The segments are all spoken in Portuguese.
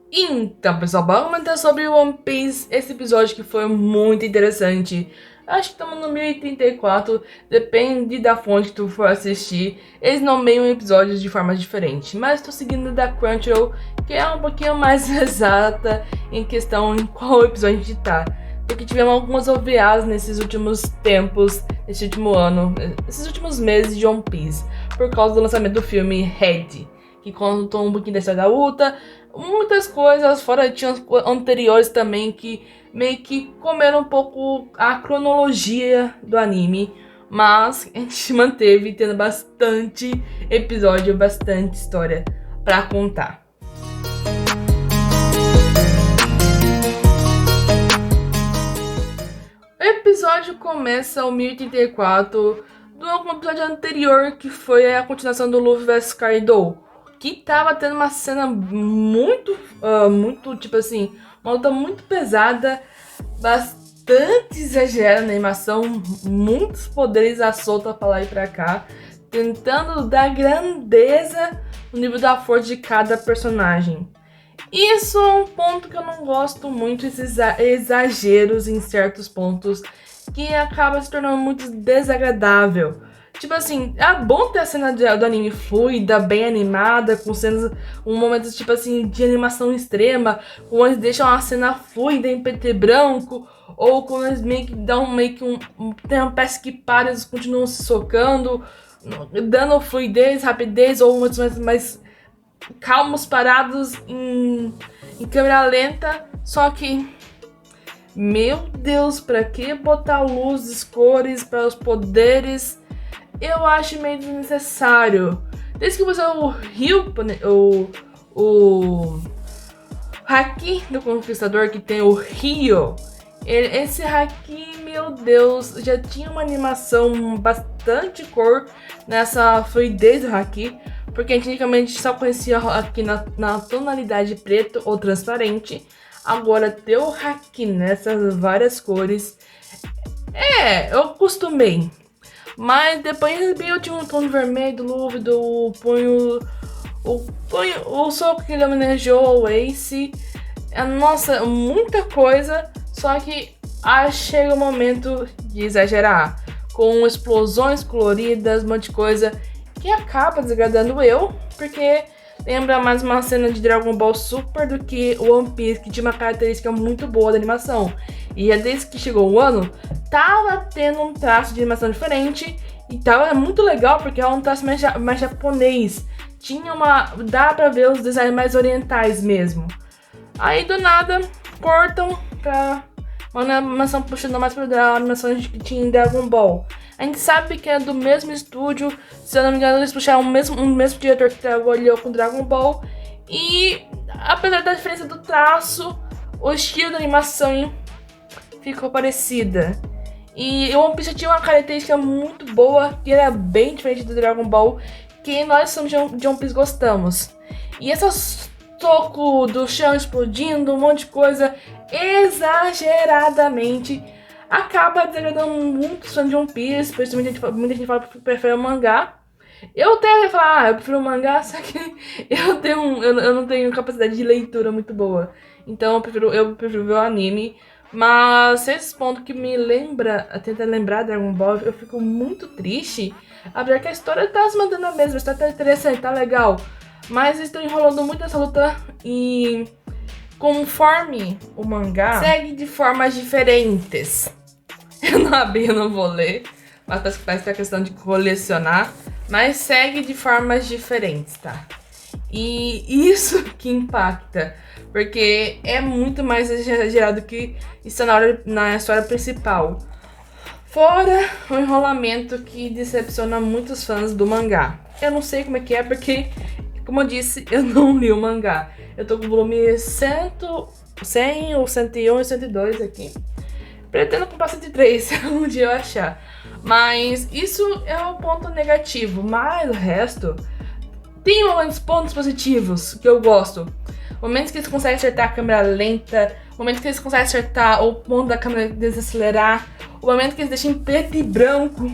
Então, pessoal, vamos comentar sobre One Piece, esse episódio que foi muito interessante. Acho que estamos no 1034, depende da fonte que tu for assistir. Eles nomeiam episódios de forma diferente, mas estou seguindo da Crunchyroll, que é um pouquinho mais exata em questão em qual episódio a gente tá. Porque tivemos algumas OVAs nesses últimos tempos, nesse último ano, esses últimos meses de One Piece, por causa do lançamento do filme Red, que contou um pouquinho da história da Uta, muitas coisas, fora tinha anteriores também que meio que comeram um pouco a cronologia do anime, mas a gente manteve tendo bastante episódio, bastante história pra contar. O episódio começa o 1084 do episódio anterior, que foi a continuação do Luffy vs Kaido, que tava tendo uma cena muito, tipo assim, uma luta muito pesada, bastante exagerada na animação, muitos poderes à solta pra lá e pra cá, tentando dar grandeza no nível da força de cada personagem. Isso é um ponto que eu não gosto muito, esses exageros em certos pontos, que acaba se tornando muito desagradável. Tipo assim, é bom ter a cena do anime fluida, bem animada, com cenas, momentos tipo assim, de animação extrema, quando eles deixam a cena fluida em preto e branco, ou quando eles meio que dão tem uma peça que para, eles continuam se socando, dando fluidez, rapidez, ou momentos mais calmos, parados em câmera lenta, só que, meu Deus, pra que botar luzes, cores para os poderes? Eu acho meio desnecessário. Desde que você o Rio, o Haki do Conquistador, que tem o Rio, esse Haki, meu Deus, já tinha uma animação bastante cor nessa fluidez do Haki, porque antigamente só conhecia aqui na tonalidade preto ou transparente. Agora ter o Haki nessas várias cores, eu acostumei. Mas depois eu tinha um tom de vermelho do Luffy, do punho, o soco que ele homenageou o Ace. Nossa, muita coisa, só que chega o momento de exagerar, com explosões coloridas, um monte de coisa, que acaba desagradando eu, porque lembra mais uma cena de Dragon Ball Super do que o One Piece, que tinha uma característica muito boa da animação. E desde que chegou o ano, tava tendo um traço de animação diferente, e tava muito legal, porque é um traço mais japonês. Dá pra ver os designs mais orientais mesmo. Aí do nada, cortam pra uma animação puxando mais pra animação que tinha em Dragon Ball. A gente sabe que é do mesmo estúdio, se eu não me engano eles puxaram o mesmo diretor que trabalhou com Dragon Ball. E apesar da diferença do traço, o estilo da animação ficou parecida. E o One Piece tinha uma característica muito boa, que era bem diferente do Dragon Ball, que nós somos de One Piece gostamos. E essas toco do chão explodindo, um monte de coisa, exageradamente, acaba desagradando muitos fãs de One Piece, principalmente muita gente fala que prefere o mangá. Eu até ia falar, eu prefiro o mangá, só que eu não tenho capacidade de leitura muito boa. Então eu prefiro ver o anime. Mas esse ponto que me tenta lembrar Dragon Ball, eu fico muito triste. Apesar que a história tá se mantendo a mesma, a história tá interessante, tá legal. Mas eles estão enrolando muito essa luta e conforme o mangá segue de formas diferentes. Eu não vou ler, mas parece que é questão de colecionar. Mas segue de formas diferentes, tá? E isso que impacta, porque é muito mais exagerado que isso na história principal. Fora o enrolamento que decepciona muitos fãs do mangá. Eu não sei como é que é, porque, como eu disse, eu não li o mangá. Eu tô com o volume 100 ou 101 e 102 aqui. Pretendo comprar 103 se um dia eu achar. Mas isso é um ponto negativo. Mas o resto tem momentos pontos positivos que eu gosto. Momentos que eles conseguem acertar a câmera lenta, momentos que eles conseguem acertar o ponto da câmera desacelerar, o momento que eles deixam em preto e branco.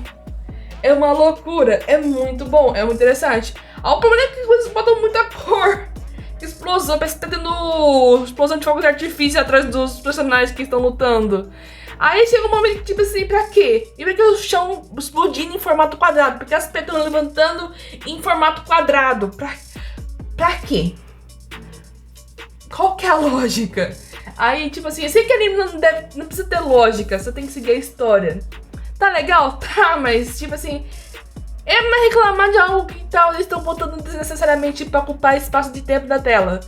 É uma loucura, é muito bom, é muito interessante. O problema é que eles botam muita cor. explosão, parece que tá tendo explosão de fogo de artifício atrás dos personagens que estão lutando. Aí chega um momento que, tipo assim, pra quê? E pra que o chão explodindo em formato quadrado? Porque as pedras estão levantando em formato quadrado? Pra quê? Qual que é a lógica? Aí, tipo assim, eu sei que anime não precisa ter lógica, só tem que seguir a história. Tá legal? Tá, mas, tipo assim, é mais reclamar de algo que tal, eles estão botando desnecessariamente pra ocupar espaço de tempo da tela.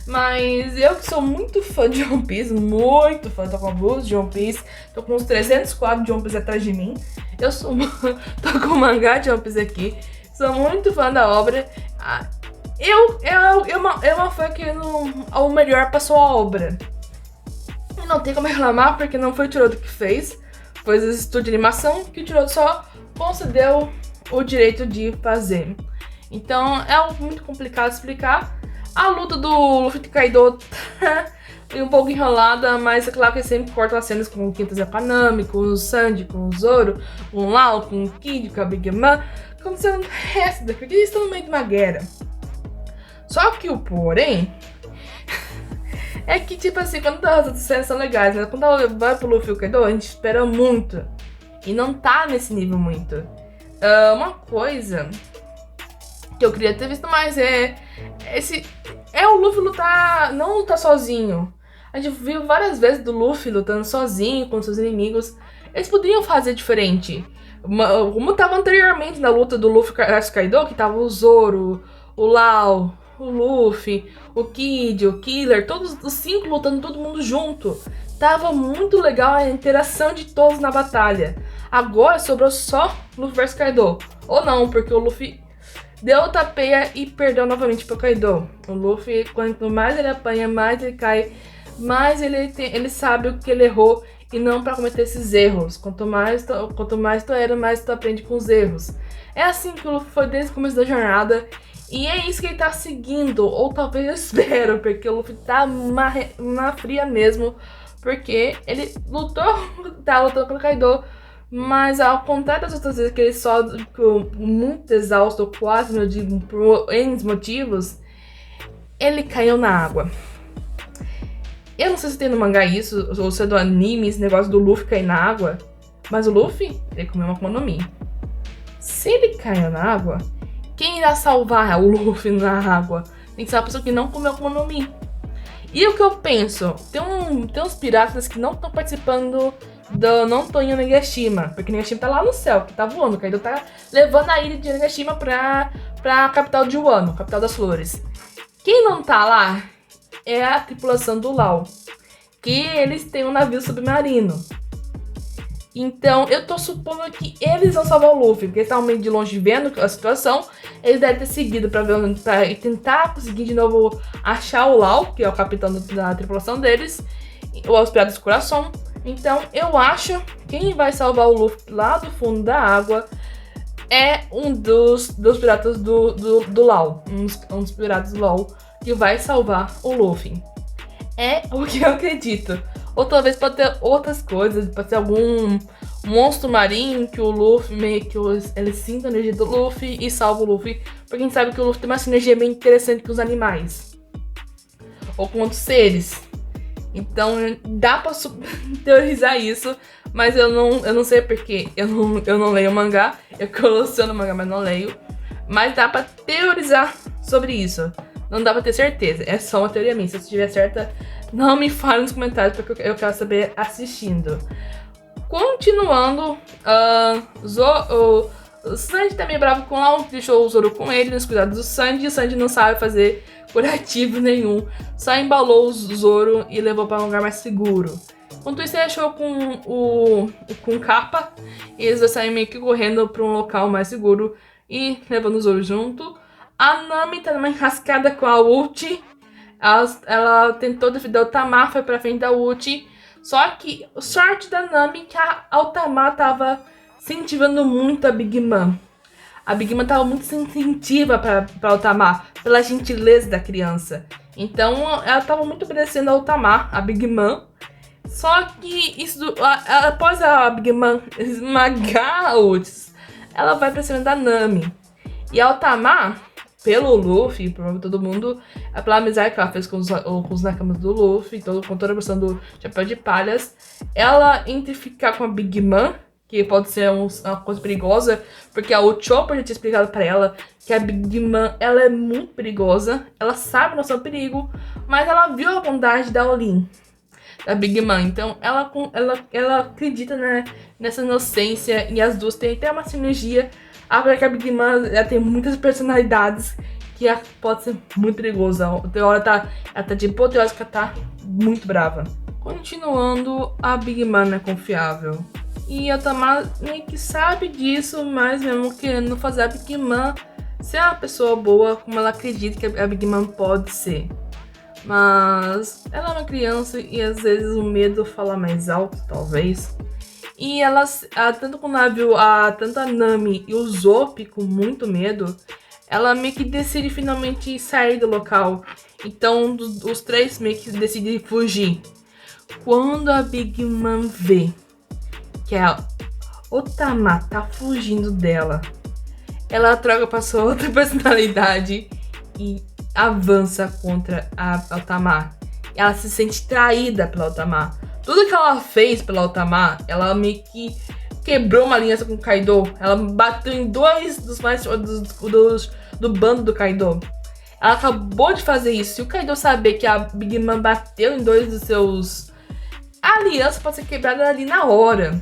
Mas eu que sou muito fã de One Piece, muito fã, tô com abuso de One Piece, tô com uns 300 quadros de One Piece atrás de mim. Tô com o mangá de One Piece aqui, sou muito fã da obra. Eu uma fã que ao melhor passou a obra. E não tem como reclamar, porque não foi o Tsuruda que fez, foi o estúdio de animação que o Tsuruda só concedeu o direito de fazer. Então é algo muito complicado de explicar. A luta do Luffy e Kaido tá um pouco enrolada, mas é claro que ele sempre corta as cenas com o Quintas e a Panami, com o Sanji, com o Zoro, com o Lau, com o Kid, com a Big Mom, como se não resto daqui, porque eles estão no meio de uma guerra. Só que o porém é que, tipo assim, quando as cenas são legais, né? Quando ela vai pro Luffy e o Kaido, a gente espera muito. E não tá nesse nível muito. Uma coisa que eu queria ter visto mais é o Luffy não lutar sozinho. A gente viu várias vezes do Luffy lutando sozinho com seus inimigos. Eles poderiam fazer diferente. Como tava anteriormente na luta do Luffy e Kaido, que tava o Zoro, o Lau, o Luffy, o Kid, o Killer, todos os 5 lutando, todo mundo junto. Tava muito legal a interação de todos na batalha. Agora sobrou só Luffy vs Kaido. Ou não, porque o Luffy deu tapeia e perdeu novamente pro Kaido. O Luffy, quanto mais ele apanha, mais ele cai, mais ele sabe o que ele errou e não para cometer esses erros. Quanto mais tu erra, mais tu aprende com os erros. É assim que o Luffy foi desde o começo da jornada. E é isso que ele tá seguindo, ou talvez eu espero, porque o Luffy tá na fria mesmo, porque ele tá lutando com o Kaido, mas ao contrário das outras vezes que ele só ficou muito exausto, quase, eu digo, por N motivos, ele caiu na água. Eu não sei se tem no mangá isso, ou se é do anime, esse negócio do Luffy cair na água, mas o Luffy, ele comeu uma Akuma no Mi. Se ele caiu na água, quem irá salvar o Luffy na água? Tem que ser a pessoa que não comeu Akuma no Mi. E o que eu penso? Tem uns piratas que não estão participando não tô em Onigashima, porque Onigashima tá lá no céu, que tá voando. O Kaido tá levando a ilha de Onigashima pra capital de Wano, capital das flores. Quem não tá lá é a tripulação do Lau, que eles têm um navio submarino. Então eu tô supondo que eles vão salvar o Luffy, porque eles estavam meio de longe vendo a situação. Eles devem ter seguido pra tentar conseguir de novo achar o Lau, que é o capitão da tripulação deles, ou os piratas do coração. Então eu acho que quem vai salvar o Luffy lá do fundo da água é um dos piratas do Lau. Um dos piratas do Lau que vai salvar o Luffy. É o que eu acredito. Ou talvez pode ter outras coisas, pode ser algum monstro marinho que o Luffy meio que ele sinta a energia do Luffy e salva o Luffy. Porque a gente sabe que o Luffy tem uma sinergia bem interessante com os animais. Ou com outros seres. Então dá pra teorizar isso, mas eu não sei porque eu não leio mangá. Eu coleciono mangá, mas não leio. Mas dá pra teorizar sobre isso. Não dá pra ter certeza, é só uma teoria minha. Se eu estiver certa, não me fale nos comentários, porque eu quero saber assistindo. Continuando, o Sanji tá meio bravo com o Lau, deixou o Zoro com ele nos cuidados do Sanji. E o Sanji não sabe fazer curativo nenhum, só embalou o Zoro e levou para um lugar mais seguro. Enquanto isso, ele achou com o Kappa, e eles saíram meio que correndo para um local mais seguro e levando o Zoro junto. A Nami tá numa enrascada com a Uchi. Ela tentou defender o Otama, foi pra frente da Uchi. Só que sorte da Nami que a Otama tava incentivando muito a Big Mom. A Big Mom tava muito incentiva pra Otama, pela gentileza da criança. Então ela tava muito obedecendo a Otama, a Big Mom. Só que após a Big Mom esmagar a Uchi, ela vai pra cima da Nami. E a Otama, pelo Luffy, por todo mundo, pela amizade que ela fez com os nakamas do Luffy, com toda a versão do Chapéu de Palhas, ela entre ficar com a Big Mom, que pode ser uma coisa perigosa, porque o Chopper já tinha explicado pra ela que a Big Mom, ela é muito perigosa, ela sabe nosso perigo, mas ela viu a bondade da Olin, da Big Mom, então ela acredita, né, nessa inocência, e as duas têm até uma sinergia, apesar que a Big Mom, ela tem muitas personalidades, que pode ser muito perigosa, tem hora ela tá de apoteósica, tá muito brava. Continuando, a Big Mom é confiável. E a Otama meio que sabe disso, mas mesmo querendo fazer a Big Mom ser uma pessoa boa, como ela acredita que a Big Mom pode ser. Mas ela é uma criança e às vezes o medo fala mais alto, talvez. E tanto quando ela viu tanto a Nami e o Zop com muito medo, ela meio que decide finalmente sair do local. Então os três meio que decidem fugir. Quando a Big Mom vê que a Otama tá fugindo dela, ela troca pra sua outra personalidade e avança contra a Otama. Ela se sente traída pela Otama. Tudo que ela fez pela Otama, ela meio que quebrou uma aliança com o Kaido. Ela bateu em dois do bando do Kaido. Ela acabou de fazer isso. Se o Kaido saber que a Big Mom bateu em dois dos seus, a aliança pode ser quebrada ali na hora.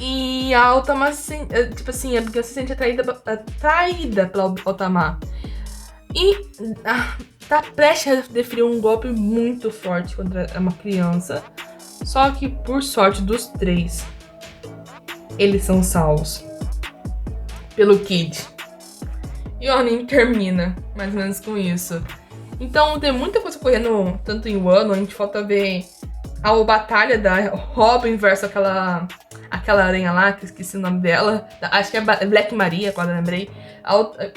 E a Otama, tipo assim, a Big Mom se sente atraída pela Otama. E tá prestes a deferir um golpe muito forte contra uma criança. Só que, por sorte dos três, eles são salvos pelo Kid. E o anime termina, mais ou menos com isso. Então tem muita coisa correndo, tanto em Wano, a gente falta ver a batalha da Robin versus aquela aranha lá, que esqueci o nome dela. Acho que é Black Maria, agora eu lembrei.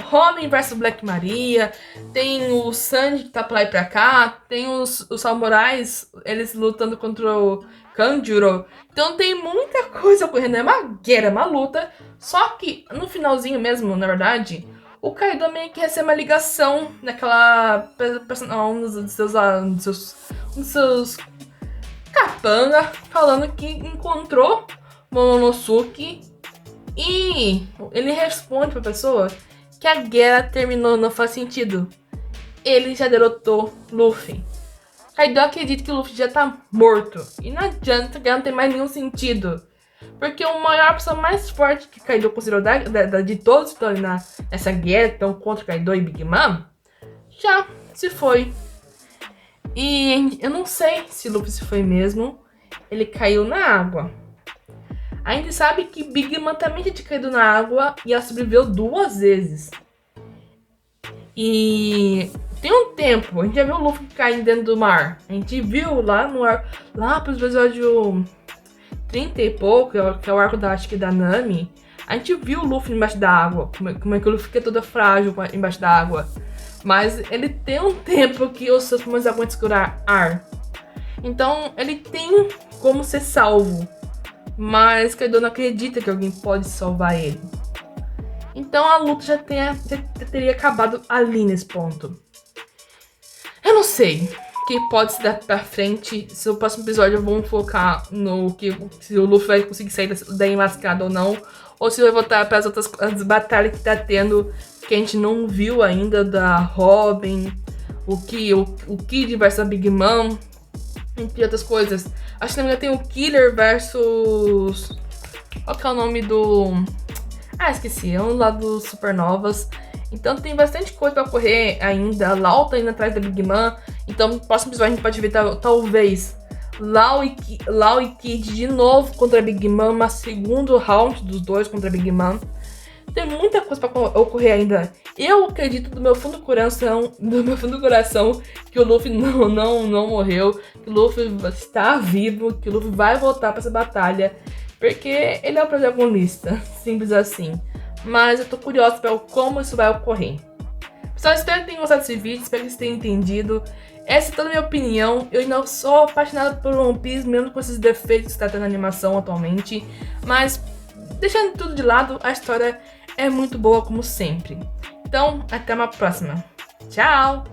Robin versus Black Maria. Tem o Sanji que tá pra lá e pra cá. Tem os samurais, eles lutando contra o Kanjuro. Então tem muita coisa ocorrendo. É uma guerra, uma luta. Só que no finalzinho mesmo, na verdade, o Kaido meio que recebe uma ligação daquela um dos seus capanga, falando que encontrou Momonosuke, e ele responde pra pessoa que a guerra terminou, não faz sentido. Ele já derrotou Luffy. Kaido acredita que o Luffy já tá morto. E não adianta, que não tem mais nenhum sentido. Porque a maior pessoa mais forte que Kaido considerou de todos que estão ali nessa guerra, que estão contra Kaido e Big Mom, já se foi. E eu não sei se Luffy se foi mesmo. Ele caiu na água. A gente sabe que Big Mom também já tinha caído na água e ela sobreviveu 2 vezes. E tem um tempo, a gente já viu o Luffy caindo dentro do mar. A gente viu lá no ar, lá pro episódio 30 e pouco, que é o arco acho que da Nami. A gente viu o Luffy embaixo da água, como é que o Luffy fica toda frágil embaixo da água. Mas ele tem um tempo que os seus pulmões aguentam segurar ar. Então ele tem como ser salvo. Mas Kaido não acredita que alguém pode salvar ele. Então a luta já teria acabado ali nesse ponto. Eu não sei o que pode se dar pra frente. Se o próximo episódio vamos focar no que se o Luffy vai conseguir sair da enlascada ou não. Ou se vai voltar para as batalhas que tá tendo, que a gente não viu ainda, da Robin, o Kid versus a Big Mom, entre outras coisas. Acho que também tem o Killer versus... Qual que é o nome do... esqueci. É um lá dos Supernovas. Então tem bastante coisa pra correr ainda. Lau tá indo atrás da Big Mom. Então no próximo episódio a gente pode ver talvez Lau e Kid de novo contra a Big Mom. Mas segundo round dos dois contra a Big Mom. Tem muita coisa pra ocorrer ainda. Eu acredito do meu fundo do coração que o Luffy não morreu, que o Luffy está vivo, que o Luffy vai voltar pra essa batalha, porque ele é o protagonista, simples assim. Mas eu tô curiosa pra como isso vai ocorrer. Pessoal, espero que tenham gostado desse vídeo, espero que vocês tenham entendido. Essa é toda a minha opinião. Eu ainda sou apaixonada por One Piece, mesmo com esses defeitos que está tendo na animação atualmente. Mas, deixando tudo de lado, a história é muito boa como sempre. Então, até uma próxima. Tchau!